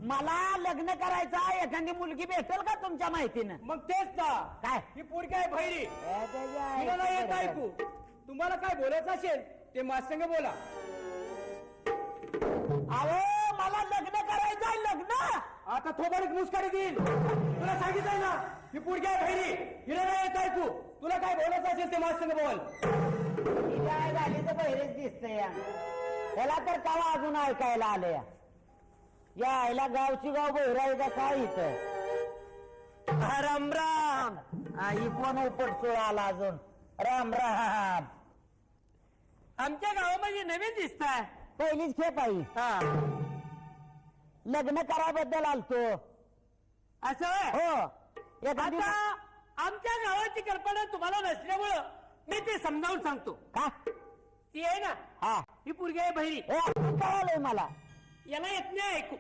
मला लग्न करायचं एखादी मुलगी भेटेल का तुमच्या माहितीनं? मग तेच ना. काय? ही पोरगी आहे भैरी. तिला नाही येत ऐकू. तुम्हाला काय बोलायचं असेल ते माझ्यासंग बोला. अहो मला लग्न करायचंय, लग्न. आता थोबाडीत मुस्काडी देईल. तुला सांगितलंय ना ही पोरगी आहे भैरी. हिला नाही येत ऐकू. तुला काय बोलायचं असेल ते माझ्यासंग बोल. काय झाली तर बहिरेच दिसतंय या. त्याला तर कावा अजून ऐकायला आले यायला. गावची गाव बहिराय का काय इथं? राम राम. ही कोण उपट सोळा आला अजून? राम राम. आमच्या गावामध्ये नवीन दिसताय. पहिलीच खेप आई. लग्न कराबद्दल आलतो. असं हो. आता आमच्या गावाची कल्पना तुम्हाला नसल्यामुळं मी ते समजावून सांगतो. का? ती आहे ना हा ही पोरगी आहे बहिरी. कळालंय मला. याला येत नाही ऐकू.